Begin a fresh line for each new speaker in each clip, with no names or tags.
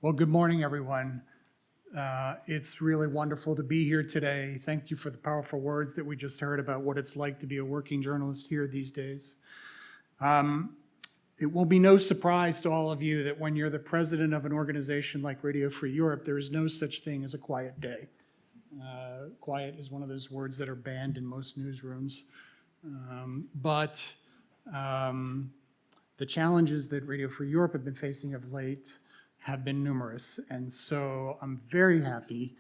Well, good morning, everyone. It's really wonderful to be here today. Thank you for the powerful words that we just heard about what it's like to be a working journalist here these days. It will be no surprise to all of you that when you're the president of an organization like Radio Free Europe, there is no such thing as a quiet day. Quiet is one of those words that are banned in most newsrooms. But the challenges that Radio Free Europe have been facing of late have been numerous. And so I'm very happy.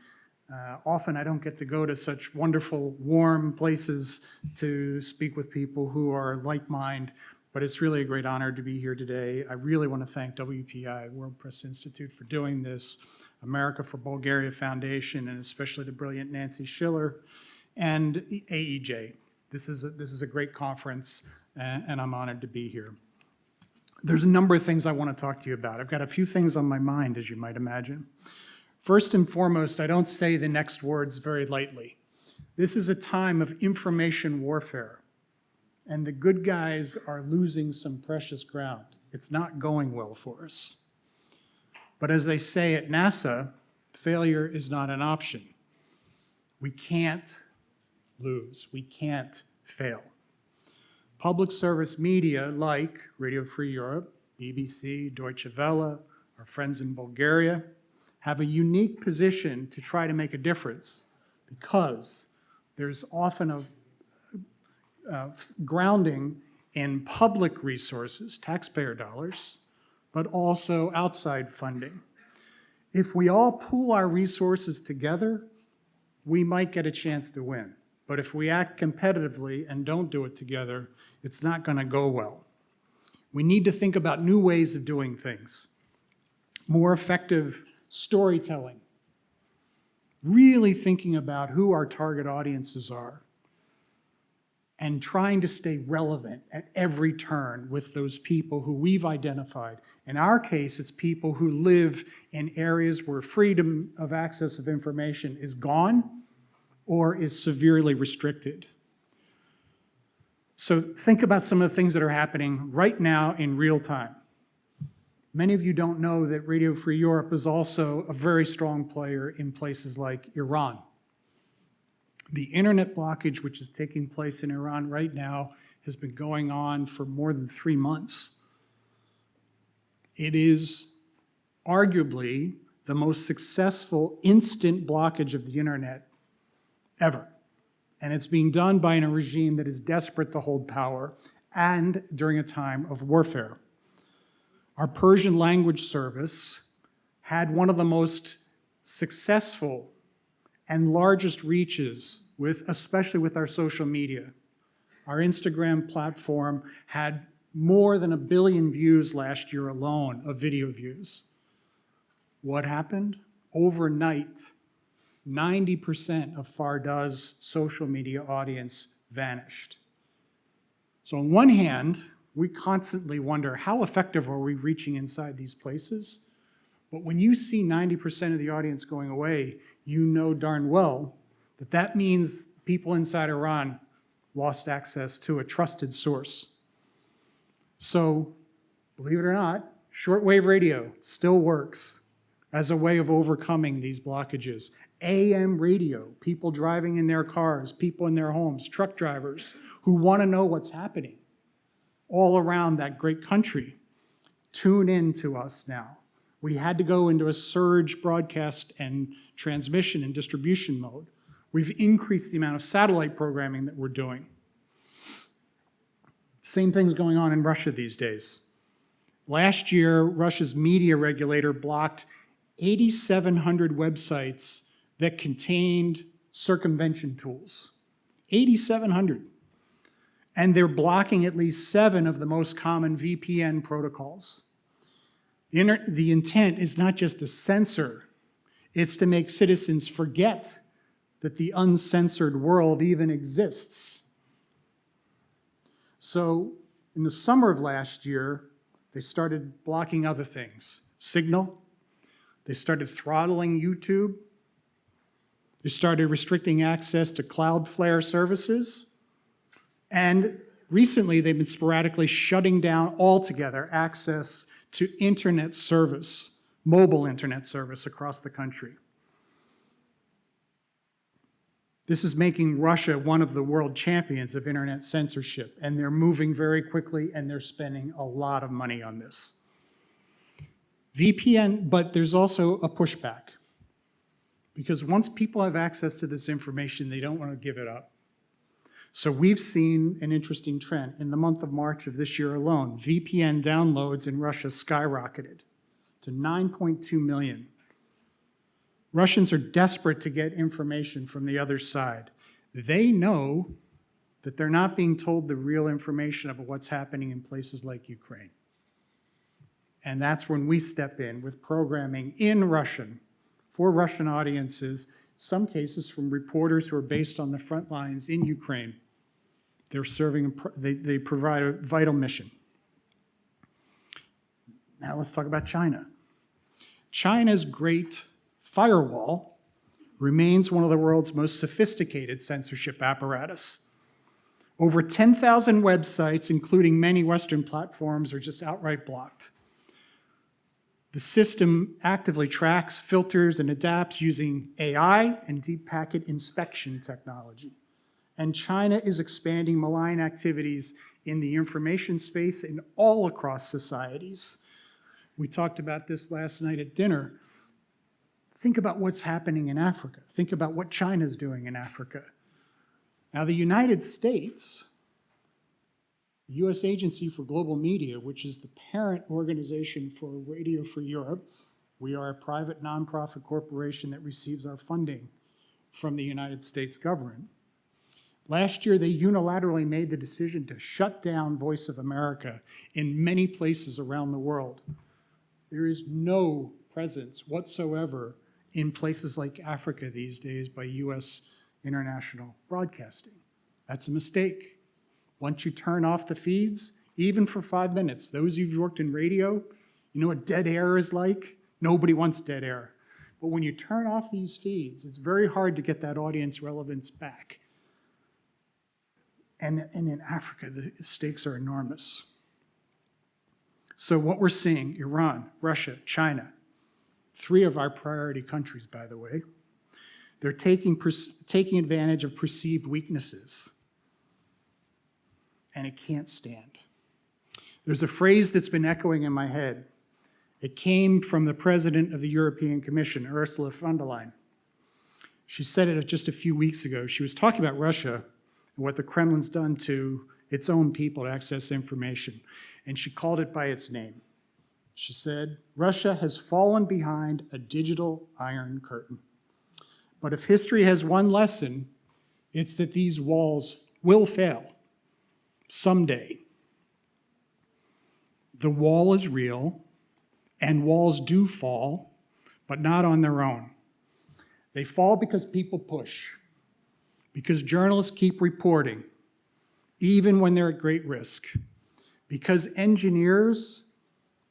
Often I don't get to go to such wonderful, warm places to speak with people who are like-minded, but it's really a great honor to be here today. I really want to thank WPI, World Press Institute, for doing this, America for Bulgaria Foundation, and especially the brilliant Nancy Schiller, and AEJ. This is a great conference, and I'm honored to be here. There's a number of things I want to talk to you about. I've got a few things on my mind, as you might imagine. First and foremost, I don't say the next words very lightly. This is a time of information warfare, and the good guys are losing some precious ground. It's not going well for us. But as they say at NASA, failure is not an option. We can't lose. We can't fail. Public service media like Radio Free Europe, BBC, Deutsche Welle, our friends in Bulgaria, have a unique position to try to make a difference because there's often a grounding in public resources, taxpayer dollars, but also outside funding. If we all pool our resources together, we might get a chance to win. But if we act competitively and don't do it together, it's not going to go well. We need to think about new ways of doing things, more effective storytelling, really thinking about who our target audiences are, and trying to stay relevant at every turn with those people who we've identified. In our case, it's people who live in areas where freedom of access of information is gone or is severely restricted. So think about some of the things that are happening right now in real time. Many of you don't know that Radio Free Europe is also a very strong player in places like Iran. The internet blockage, which is taking place in Iran right now, has been going on for more than 3 months. It is arguably the most successful instant blockage of the internet ever. And it's being done by a regime that is desperate to hold power and during a time of warfare. Our Persian language service had one of the most successful and largest reaches, especially with our social media. Our Instagram platform had more than 1 billion views last year alone of video views. What happened? Overnight, 90% of Farda's social media audience vanished. So on one hand, we constantly wonder, how effective are we reaching inside these places? But when you see 90% of the audience going away, you know darn well that that means people inside Iran lost access to a trusted source. So, believe it or not, shortwave radio still works as a way of overcoming these blockages. AM radio, people driving in their cars, people in their homes, truck drivers who want to know what's happening all around that great country, tune in to us now. We had to go into a surge broadcast and transmission and distribution mode. We've increased the amount of satellite programming that we're doing. Same thing's going on in Russia these days. Last year, Russia's media regulator blocked 8,700 websites that contained circumvention tools. 8,700. And they're blocking at least 7 of the most common VPN protocols. The intent is not just to censor, it's to make citizens forget that the uncensored world even exists. So in the summer of last year, they started blocking other things. Signal, they started throttling YouTube, they started restricting access to Cloudflare services, and recently they've been sporadically shutting down altogether access to internet service mobile internet service across the country. This is making Russia one of the world champions of internet censorship, and they're moving very quickly and they're spending a lot of money on this. VPN, but there's also a pushback, because once people have access to this information, they don't want to give it up. So we've seen an interesting trend. In the month of March of this year alone, VPN downloads in Russia skyrocketed to 9.2 million. Russians are desperate to get information from the other side. They know that they're not being told the real information about what's happening in places like Ukraine. And that's when we step in with programming in Russian for Russian audiences, some cases from reporters who are based on the front lines in Ukraine. They're serving, they provide a vital mission. Now let's talk about China. China's great firewall remains one of the world's most sophisticated censorship apparatus. Over 10,000 websites, including many Western platforms, are just outright blocked. The system actively tracks, filters, and adapts using AI and deep packet inspection technology. And China is expanding malign activities in the information space and all across societies. We talked about this last night at dinner. Think about what's happening in Africa. Think about what China's doing in Africa. Now, the United States, the U.S. Agency for Global Media, which is the parent organization for Radio Free Europe, we are a private nonprofit corporation that receives our funding from the United States government. Last year, they unilaterally made the decision to shut down Voice of America in many places around the world. There is no presence whatsoever in places like Africa these days by U.S. international broadcasting. That's a mistake. Once you turn off the feeds, even for 5 minutes, those of you who've worked in radio, you know what dead air is like? Nobody wants dead air. But when you turn off these feeds, it's very hard to get that audience relevance back. And in Africa, the stakes are enormous. So what we're seeing, Iran, Russia, China, 3 of our priority countries, by the way, they're taking advantage of perceived weaknesses. And it can't stand. There's a phrase that's been echoing in my head. It came from the president of the European Commission, Ursula von der Leyen. She said it just a few weeks ago. She was talking about Russia and what the Kremlin's done to its own people to access information. And she called it by its name. She said, Russia has fallen behind a digital iron curtain. But if history has one lesson, it's that these walls will fail someday. The wall is real, and walls do fall, but not on their own. They fall because people push, because journalists keep reporting, even when they're at great risk, because engineers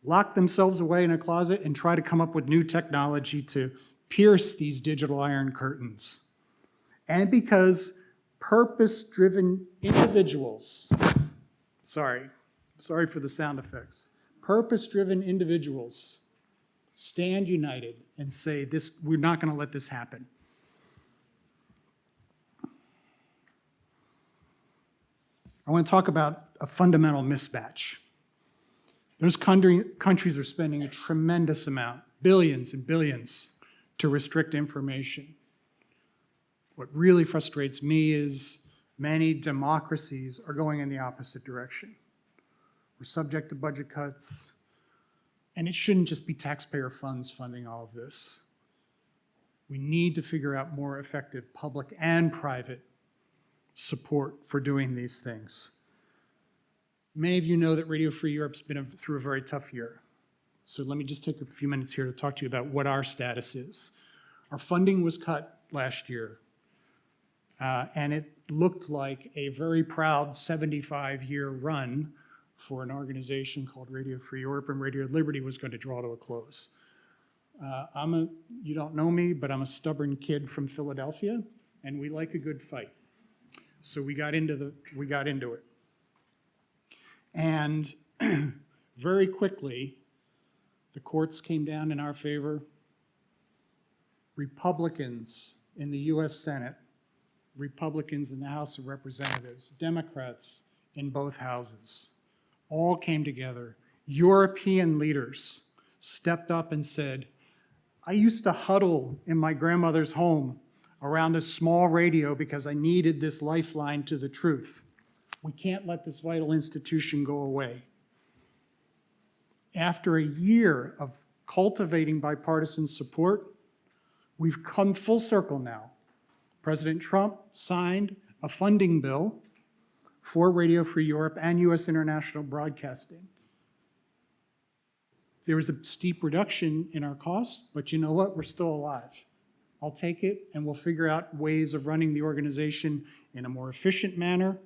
lock themselves away in a closet and try to come up with new technology to pierce these digital iron curtains, and because purpose-driven individuals, sorry for the sound effects, purpose-driven individuals stand united and say, we're not going to let this happen. I want to talk about a fundamental mismatch. Those countries are spending a tremendous amount, billions and billions, to restrict information. What really frustrates me is many democracies are going in the opposite direction. We're subject to budget cuts, and it shouldn't just be taxpayer funds funding all of this. We need to figure out more effective public and private support for doing these things. Many of you know that Radio Free Europe's been through a very tough year. So let me just take a few minutes here to talk to you about what our status is. Our funding was cut last year, and it looked like a very proud 75-year run for an organization called Radio Free Europe, and Radio Liberty was going to draw to a close. You don't know me, but I'm a stubborn kid from Philadelphia, and we like a good fight. So we got into it. And very quickly, The courts came down in our favor. Republicans in the US Senate, Republicans in the House of Representatives, Democrats in both houses, all came together. European leaders stepped up and said, I used to huddle in my grandmother's home around a small radio because I needed this lifeline to the truth. We can't let this vital institution go away. After a year of cultivating bipartisan support, we've come full circle now. President Trump signed a funding bill for Radio Free Europe and U.S. international broadcasting. There was a steep reduction in our costs, but you know what? We're still alive. I'll take it, and we'll figure out ways of running the organization in a more efficient manner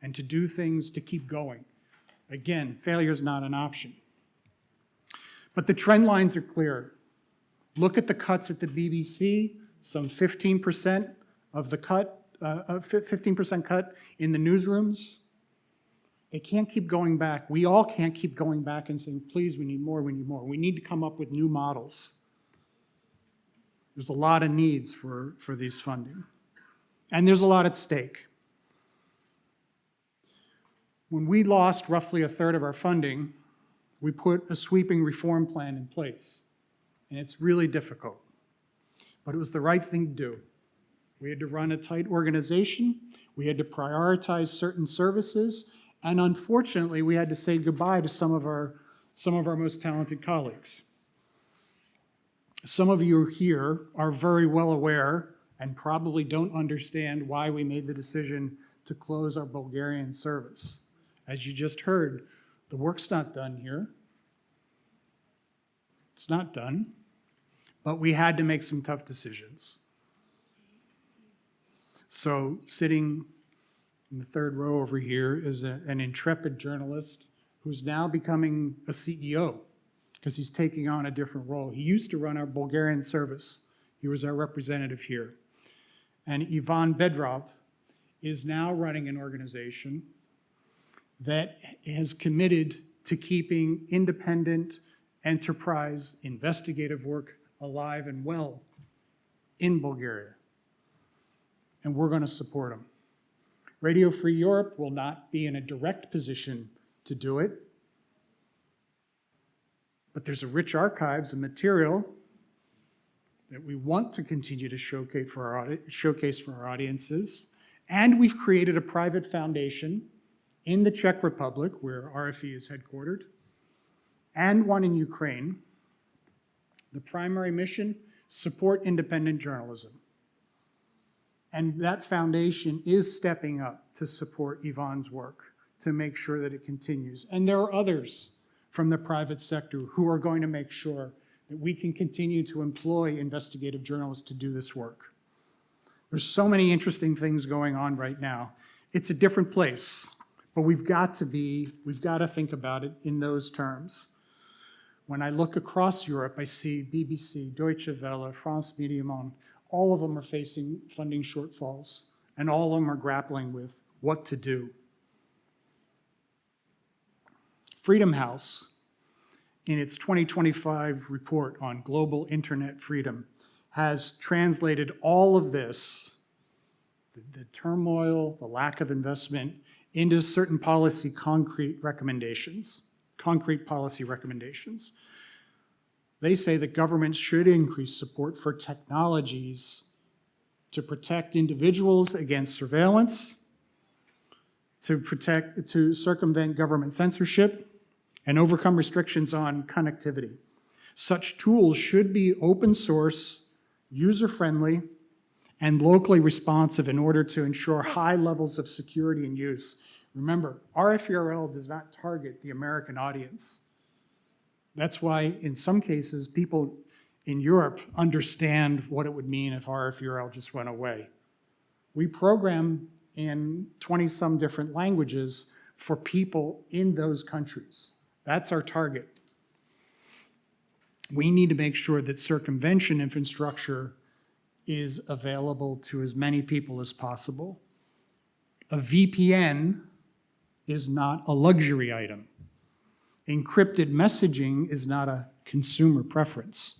and to do things to keep going. Again, failure is not an option. But the trend lines are clear. Look at the cuts at the BBC, some 15% of the cut, 15% cut in the newsrooms. They can't keep going back. We all can't keep going back and saying, please, we need more, we need more. We need to come up with new models. There's a lot of needs for these funding. And there's a lot at stake. When we lost roughly a third of our funding, we put a sweeping reform plan in place. And it's really difficult. But it was the right thing to do. We had to run a tight organization. We had to prioritize certain services. And unfortunately, we had to say goodbye to some of our most talented colleagues. Some of you here are very well aware and probably don't understand why we made the decision to close our Bulgarian service. As you just heard, the work's not done here. It's not done, but we had to make some tough decisions. So sitting in the third row over here is an intrepid journalist who's now becoming a CEO because he's taking on a different role. He used to run our Bulgarian service. He was our representative here. And Ivan Bedrov is now running an organization that has committed to keeping independent enterprise investigative work alive and well in Bulgaria. And we're going to support him. Radio Free Europe will not be in a direct position to do it, but there's a rich archives of material that we want to continue to showcase for our audiences. And we've created a private foundation in the Czech Republic, where RFE is headquartered, and one in Ukraine. The primary mission, support independent journalism. And that foundation is stepping up to support Ivan's work, to make sure that it continues. And there are others from the private sector who are going to make sure that we can continue to employ investigative journalists to do this work. There's so many interesting things going on right now. It's a different place, but we've got to think about it in those terms. When I look across Europe, I see BBC, Deutsche Welle, France Media Monde. All of them are facing funding shortfalls, and all of them are grappling with what to do. Freedom House, in its 2025 report on global internet freedom, has translated all of this, the turmoil, the lack of investment, into certain concrete policy recommendations. They say that governments should increase support for technologies to protect individuals against surveillance, to circumvent government censorship, and overcome restrictions on connectivity. Such tools should be open source, user-friendly, and locally responsive in order to ensure high levels of security and use. Remember, RFERL does not target the American audience. That's why, in some cases, people in Europe understand what it would mean if RFERL just went away. We program in 20-some different languages for people in those countries. That's our target. We need to make sure that circumvention infrastructure is available to as many people as possible. A VPN is not a luxury item. Encrypted messaging is not a consumer preference.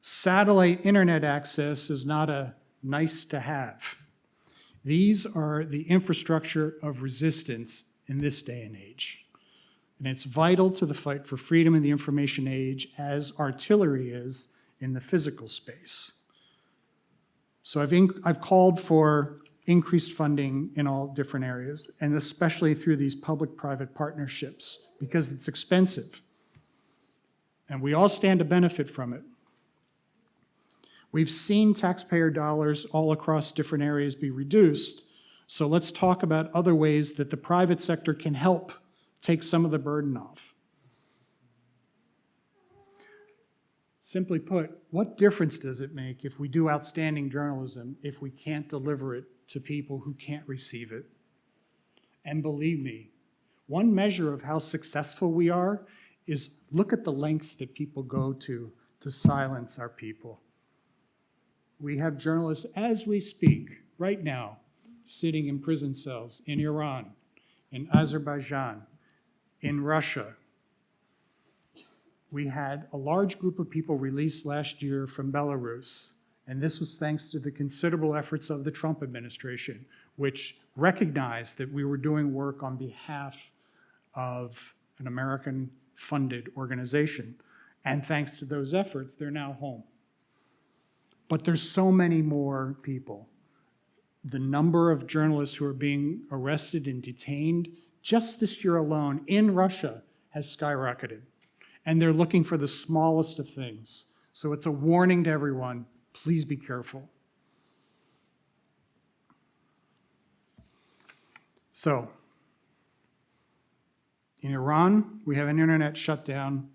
Satellite internet access is not a nice to have. These are the infrastructure of resistance in this day and age. And it's vital to the fight for freedom in the information age, as artillery is in the physical space. So I've called for increased funding in all different areas, and especially through these public-private partnerships, because it's expensive. And we all stand to benefit from it. We've seen taxpayer dollars all across different areas be reduced, so let's talk about other ways that the private sector can help take some of the burden off. Simply put, what difference does it make if we do outstanding journalism if we can't deliver it to people who can't receive it? And believe me, one measure of how successful we are is look at the lengths that people go to silence our people. We have journalists, as we speak, right now, sitting in prison cells in Iran, in Azerbaijan, in Russia. We had a large group of people released last year from Belarus, and this was thanks to the considerable efforts of the Trump administration, which recognized that we were doing work on behalf of an American-funded organization. And thanks to those efforts, they're now home. But there's so many more people. The number of journalists who are being arrested and detained just this year alone in Russia has skyrocketed. And they're looking for the smallest of things. So it's a warning to everyone, please be careful. So, in Iran, we have an internet shutdown.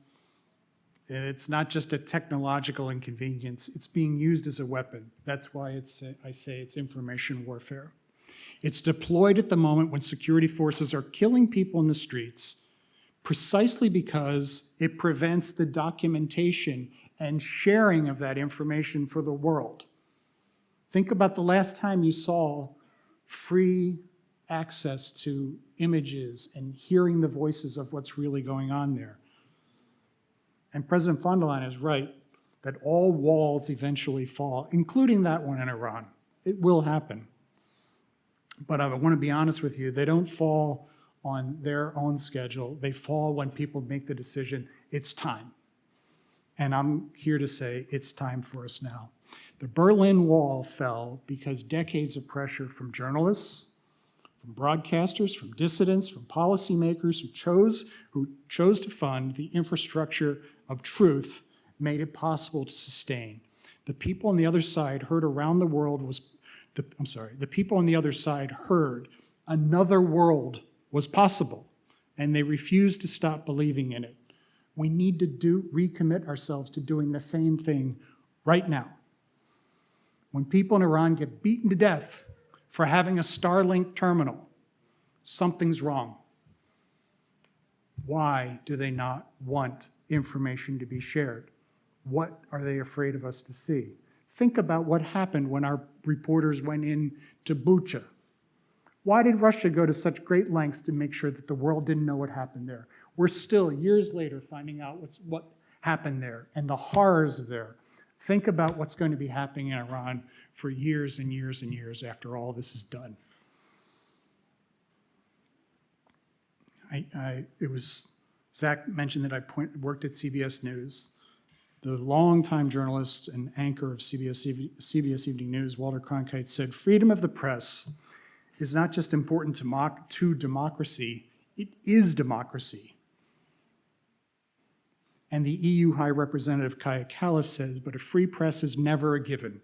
It's not just a technological inconvenience, it's being used as a weapon. That's why I say it's information warfare. It's deployed at the moment when security forces are killing people in the streets, precisely because it prevents the documentation and sharing of that information for the world. Think about the last time you saw free access to images and hearing the voices of what's really going on there. And President von der Leyen is right that all walls eventually fall, including that one in Iran. It will happen. But I want to be honest with you, they don't fall on their own schedule. They fall when people make the decision, it's time. And I'm here to say it's time for us now. The Berlin Wall fell because decades of pressure from journalists, from broadcasters, from dissidents, from policymakers who chose to fund the infrastructure of truth made it possible to sustain. The people on the other side heard around the world the people on the other side heard another world was possible, and they refused to stop believing in it. We need to recommit ourselves to doing the same thing right now. When people in Iran get beaten to death for having a Starlink terminal, something's wrong. Why do they not want information to be shared? What are they afraid of us to see? Think about what happened when our reporters went in to Bucha. Why did Russia go to such great lengths to make sure that the world didn't know what happened there? We're still, years later, finding out what happened there and the horrors of there. Think about what's going to be happening in Iran for years and years and years after all this is done. Zach mentioned that I worked at CBS News. The longtime journalist and anchor of CBS Evening News, Walter Cronkite, said, "Freedom of the press is not just important to democracy, it is democracy." And the EU High Representative Kaja Kallas says, "But a free press is never a given.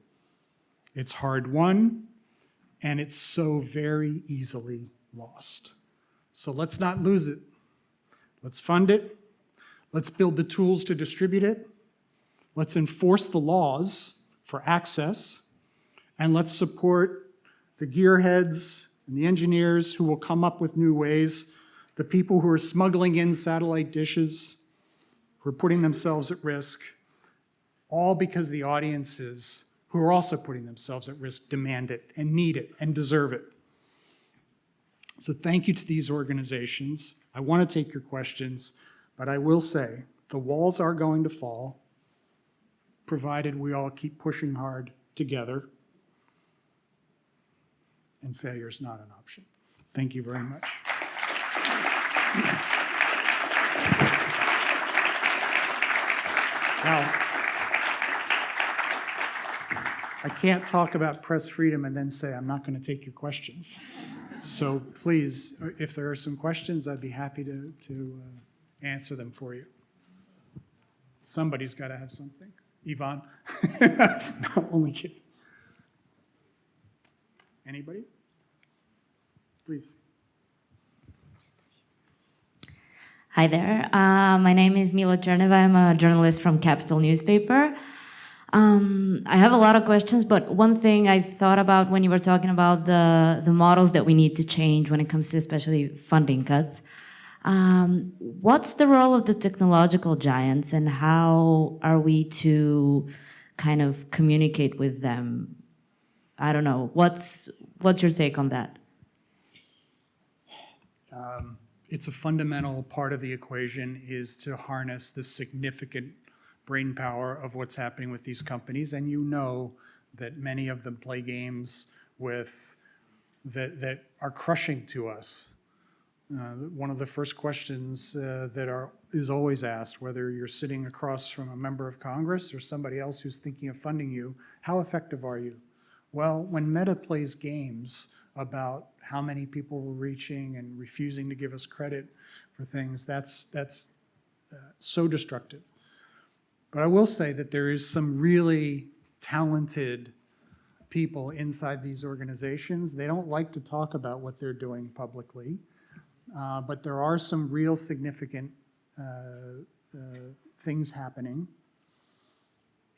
It's hard won, and it's so very easily lost." So let's not lose it. Let's fund it. Let's build the tools to distribute it. Let's enforce the laws for access. And let's support the gearheads and the engineers who will come up with new ways, the people who are smuggling in satellite dishes, who are putting themselves at risk, all because the audiences who are also putting themselves at risk demand it and need it and deserve it. So thank you to these organizations. I want to take your questions, But I will say, the walls are going to fall, provided we all keep pushing hard together, and failure is not an option. Thank you very much. Now, I can't talk about press freedom and then say I'm not going to take your questions. So please, if there are some questions, I'd be happy to answer them for you. Somebody's got to have something. Yvonne? No, only kidding. Anybody? Please.
Hi there. My name is Mila Cherneva. I'm a journalist from Capital newspaper. I have a lot of questions, but one thing I thought about when you were talking about the models that we need to change when it comes to especially funding cuts. What's the role of the technological giants, and how are we to kind of communicate with them? I don't know. What's your take on that?
It's a fundamental part of the equation is to harness the significant brain power of what's happening with these companies. And you know that many of them play games with that are crushing to us. One of the first questions is always asked, whether you're sitting across from a member of Congress or somebody else who's thinking of funding you, how effective are you? Well, when Meta plays games about how many people we're reaching and refusing to give us credit for things, that's so destructive. But I will say that there is some really talented people inside these organizations. They don't like to talk about what they're doing publicly, but there are some real significant things happening.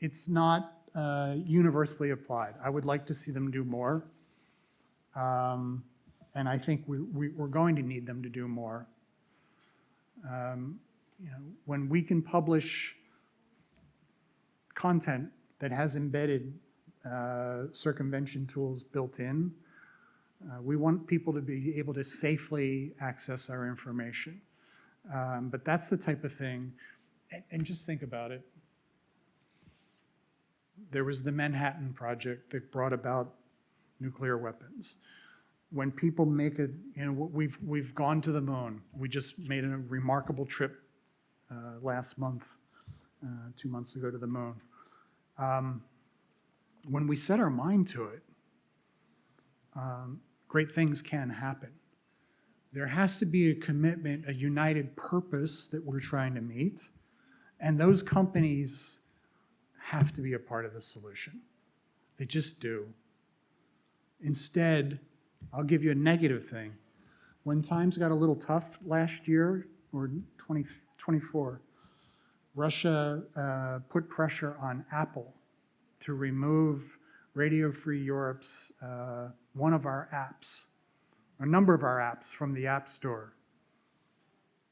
It's not universally applied. I would like to see them do more. And I think we're going to need them to do more. When we can publish content that has embedded circumvention tools built in, we want people to be able to safely access our information. But that's the type of thing, and just think about it. There was the Manhattan Project that brought about nuclear weapons. When people make it, we've gone to the moon. We just made a remarkable trip last month, 2 months ago, to the moon. When we set our mind to it, great things can happen. There has to be a commitment, a united purpose that we're trying to meet, and those companies have to be a part of the solution. They just do. Instead, I'll give you a negative thing. When times got a little tough last year, or 2024, Russia put pressure on Apple to remove Radio Free Europe's one of our apps, a number of our apps from the App Store.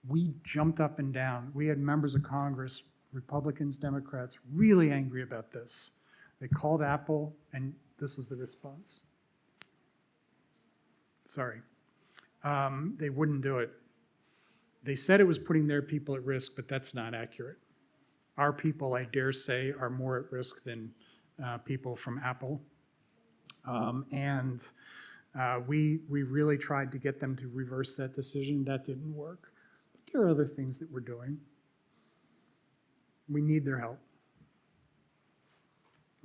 We jumped up and down. We had members of Congress, Republicans, Democrats, really angry about this. They called Apple, and this was the response. Sorry. They wouldn't do it. They said it was putting their people at risk, but that's not accurate. Our people, I dare say, are more at risk than people from Apple. We really tried to get them to reverse that decision. That didn't work. But there are other things that we're doing. We need their help.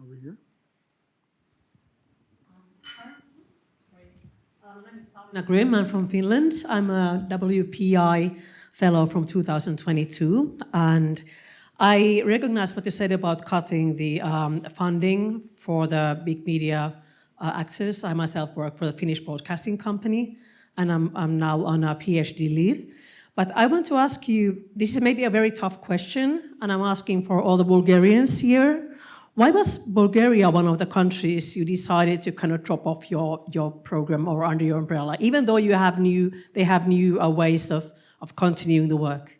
Over here.
My name is Paulina Grimm. I'm from Finland. I'm a WPI fellow from 2022. And I recognize what you said about cutting the funding for the big media access. I myself work for the Finnish broadcasting company, and I'm now on a PhD leave. But I want to ask you, this is maybe a very tough question, and I'm asking for all the Bulgarians here. Why was Bulgaria one of the countries you decided to kind of drop off your program or under your umbrella, even though they have new ways of continuing the work?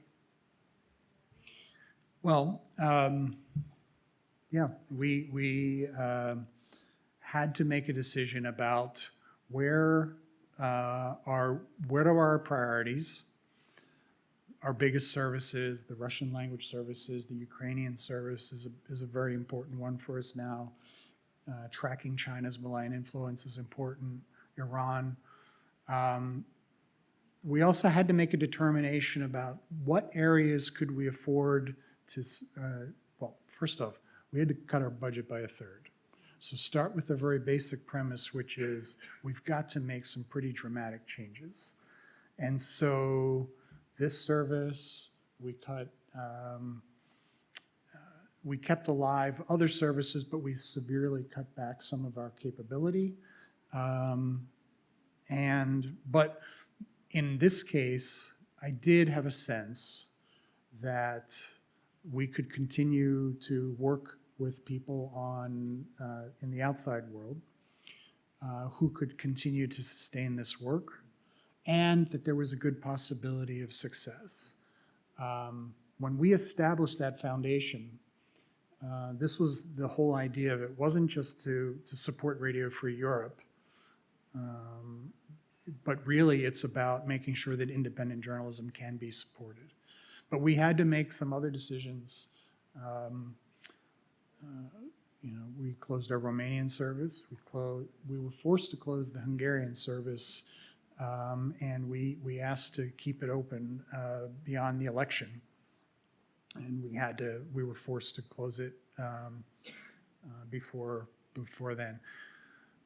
Well, yeah, we had to make a decision about what are our priorities. our biggest services, the Russian language services, the Ukrainian service is a very important one for us now. Tracking China's malign influence is important. Iran. We also had to make a determination about what areas could we afford to, well, first off, we had to cut our budget by a third. So start with the very basic premise, which is we've got to make some pretty dramatic changes. And so this service, we kept alive other services, but we severely cut back some of our capability. But in this case, I did have a sense that we could continue to work with people in the outside world who could continue to sustain this work, and that there was a good possibility of success. When we established that foundation, this was the whole idea of it. It wasn't just to support Radio Free Europe, but really it's about making sure that independent journalism can be supported. But we had to make some other decisions. We closed our Romanian service. We were forced to close the Hungarian service, and we asked to keep it open beyond the election. And we were forced to close it before then.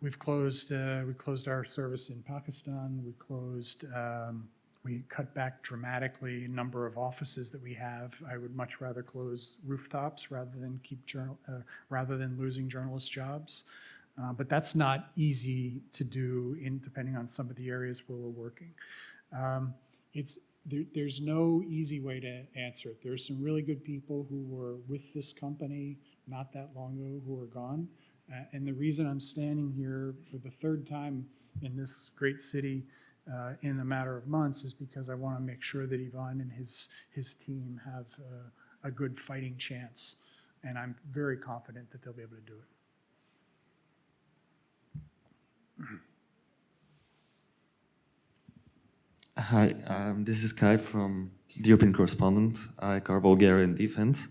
We closed our service in Pakistan. We cut back dramatically a number of offices that we have. I would much rather close rooftops rather than losing journalist jobs. But that's not easy to do depending on some of the areas where we're working. There's no easy way to answer it. There's some really good people who were with this company not that long ago who are gone. And the reason I'm standing here for the third time in this great city in a matter of months is because I want to make sure that Ivan and his team have a good fighting chance. And I'm very confident that they'll be able to do it.
Hi, this is Kai from the European Correspondent. I cover Bulgarian defense.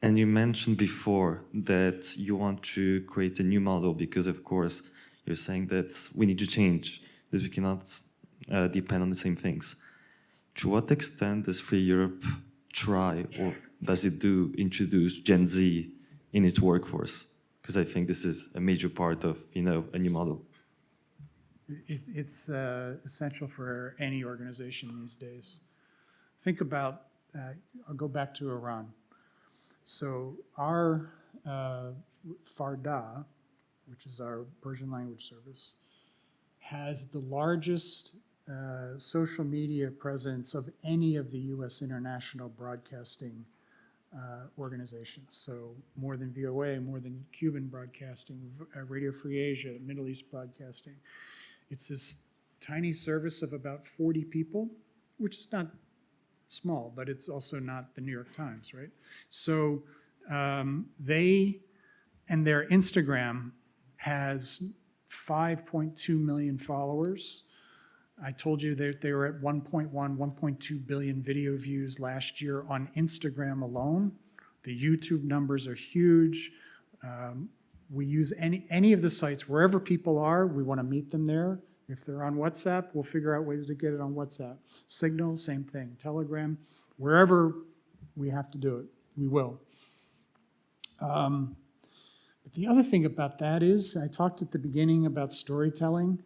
And you mentioned before that you want to create a new model because, of course, you're saying that we need to change, that we cannot depend on the same things. To what extent does Free Europe try, or does it introduce Gen Z in its workforce? Because I think this is a major part of, a new model.
It's essential for any organization these days. Think about, I'll go back to Iran. So our Farda, which is our Persian language service, has the largest social media presence of any of the U.S. international broadcasting organizations. So more than VOA, more than Cuban broadcasting, Radio Free Asia, Middle East broadcasting. It's this tiny service of about 40 people, which is not small, but it's also not the New York Times, right? So their Instagram has 5.2 million followers. I told you that they were at 1.2 billion video views last year on Instagram alone. The YouTube numbers are huge. We use any of the sites, wherever people are, we want to meet them there. If they're on WhatsApp, we'll figure out ways to get it on WhatsApp. Signal, same thing. Telegram, wherever we have to do it, we will. But the other thing about that is, I talked at the beginning about storytelling.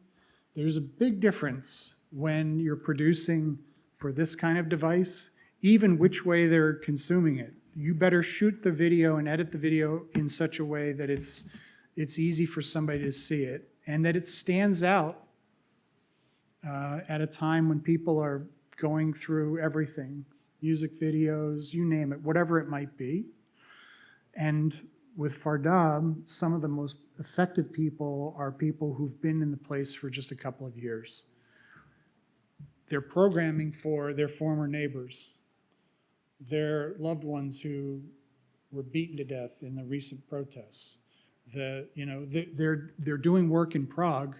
There's a big difference when you're producing for this kind of device, even which way they're consuming it. You better shoot the video and edit the video in such a way that it's easy for somebody to see it and that it stands out at a time when people are going through everything, music videos, you name it, whatever it might be. And with Fardab, some of the most effective people are people who've been in the place for just a couple of years. They're programming for their former neighbors, their loved ones who were beaten to death in the recent protests. They're doing work in Prague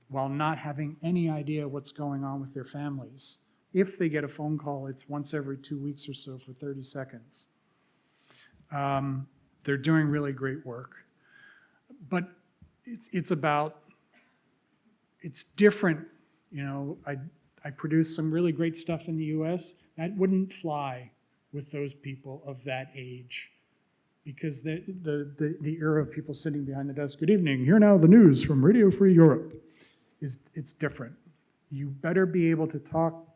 while not having any idea what's going on with their families If they get a phone call, it's once every 2 weeks or so for 30 seconds. They're doing really great work. But it's different. You know, I produce some really great stuff in the US. That wouldn't fly with those people of that age, because the era of people sitting behind the desk, good evening, here now the news from Radio Free Europe, it's different. You better be able to talk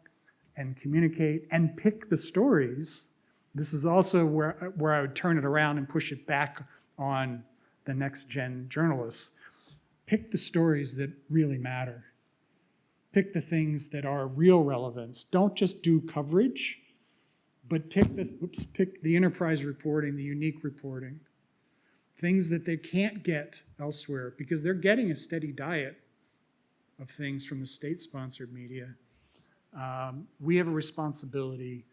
and communicate and pick the stories. This is also where I would turn it around and push it back on the next gen journalists. Pick the stories that really matter. Pick the things that are real relevance. Don't just do coverage, but pick the enterprise reporting, the unique reporting. Things that they can't get elsewhere, because they're getting a steady diet of things from the state-sponsored media. We have a responsibility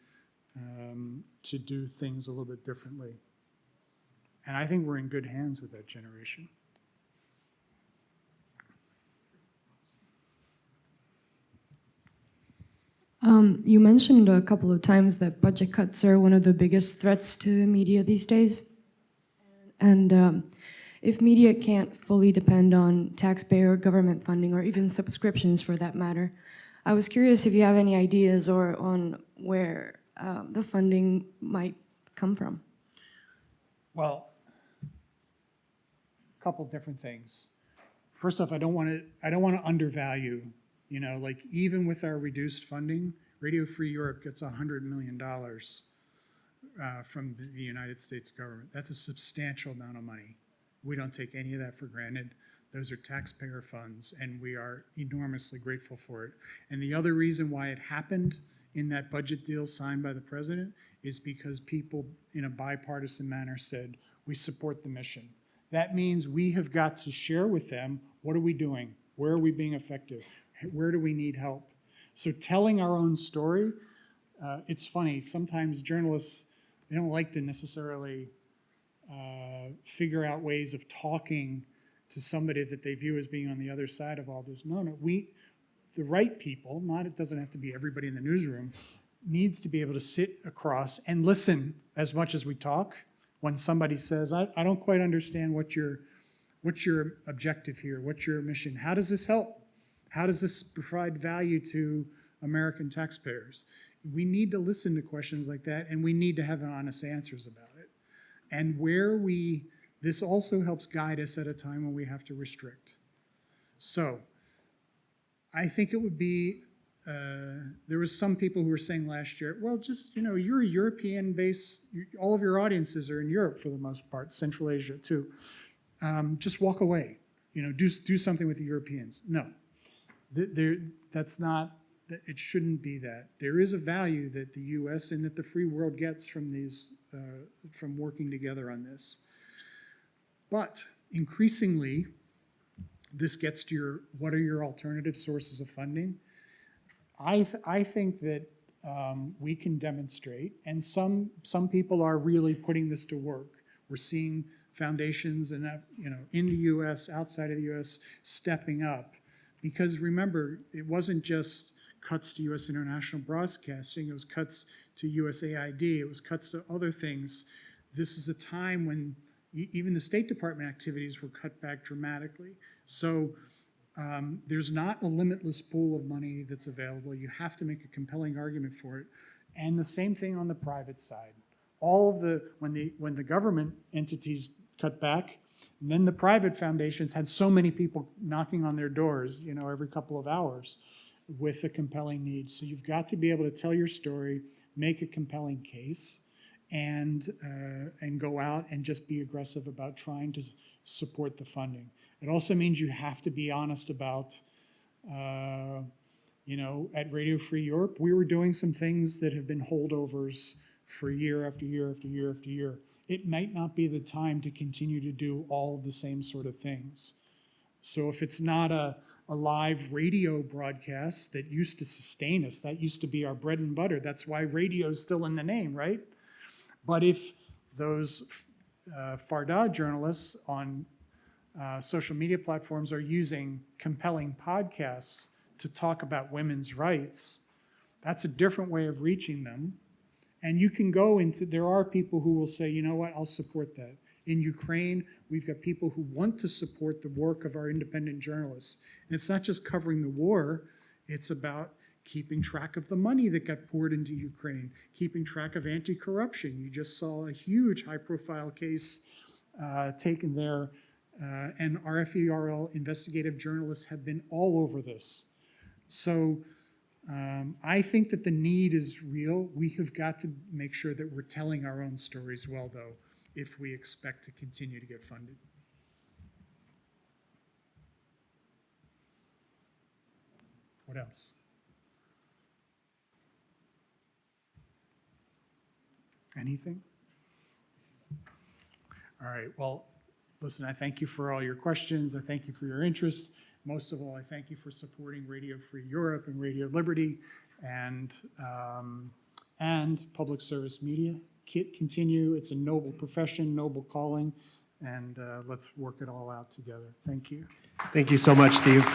to do things a little bit differently. And I think we're in good hands with that generation.
You mentioned a couple of times that budget cuts are one of the biggest threats to media these days. And if media can't fully depend on taxpayer or government funding, or even subscriptions for that matter, I was curious if you have any ideas on where the funding might come from.
Well, a couple different things. First off, I don't want to undervalue, you know, like even with our reduced funding, Radio Free Europe gets $100 million from the United States government. That's a substantial amount of money. We don't take any of that for granted. Those are taxpayer funds, and we are enormously grateful for it. And the other reason why it happened in that budget deal signed by the president is because people in a bipartisan manner said, we support the mission. That means we have got to share with them, what are we doing? Where are we being effective? Where do we need help? So telling our own story, it's funny, sometimes journalists, they don't like to necessarily figure out ways of talking to somebody that they view as being on the other side of all this. No, the right people, it doesn't have to be everybody in the newsroom, needs to be able to sit across and listen as much as we talk. When somebody says, I don't quite understand what's your objective here, what's your mission, how does this help? How does this provide value to American taxpayers? We need to listen to questions like that, and we need to have honest answers about it. And this also helps guide us at a time when we have to restrict. So I think it would be, there was some people who were saying last year, well, just, you know, you're a European-based, all of your audiences are in Europe for the most part, Central Asia too. Just walk away, you know, do something with the Europeans. No, that's not, it shouldn't be that. There is a value that the US and that the free world gets from these, from working together on this. But increasingly, this gets to what are your alternative sources of funding? I think that we can demonstrate, and some people are really putting this to work. We're seeing foundations and you know, in the U.S., outside of the U.S., stepping up. Because remember, it wasn't just cuts to U.S. international broadcasting, it was cuts to USAID, it was cuts to other things. This is a time when even the State Department activities were cut back dramatically. So there's not a limitless pool of money that's available. You have to make a compelling argument for it. And the same thing on the private side. All of when the government entities cut back, and then the private foundations had so many people knocking on their doors, you know, every couple of hours with a compelling need. So you've got to be able to tell your story, make a compelling case, and go out and just be aggressive about trying to support the funding. It also means you have to be honest about, you know, at Radio Free Europe, we were doing some things that have been holdovers for year after year after year after year. It might not be the time to continue to do all of the same sort of things. So if it's not a live radio broadcast that used to sustain us, that used to be our bread and butter, that's why radio is still in the name, right? But if those Farda journalists on social media platforms are using compelling podcasts to talk about women's rights, That's a different way of reaching them. And you can go into, there are people who will say, you know what, I'll support that. In Ukraine, we've got people who want to support the work of our independent journalists. And it's not just covering the war, it's about keeping track of the money that got poured into Ukraine, keeping track of anti-corruption. You just saw a huge high-profile case taken there, and RFERL investigative journalists have been all over this. So I think that the need is real. We have got to make sure that we're telling our own stories well, though, if we expect to continue to get funded. What else? Anything? All right, well, listen, I thank you for all your questions. I thank you for your interest. Most of all, I thank you for supporting Radio Free Europe and Radio Liberty and public service media. Continue, it's a noble profession, noble calling, and let's work it all out together. Thank you.
Thank you so much, Steve.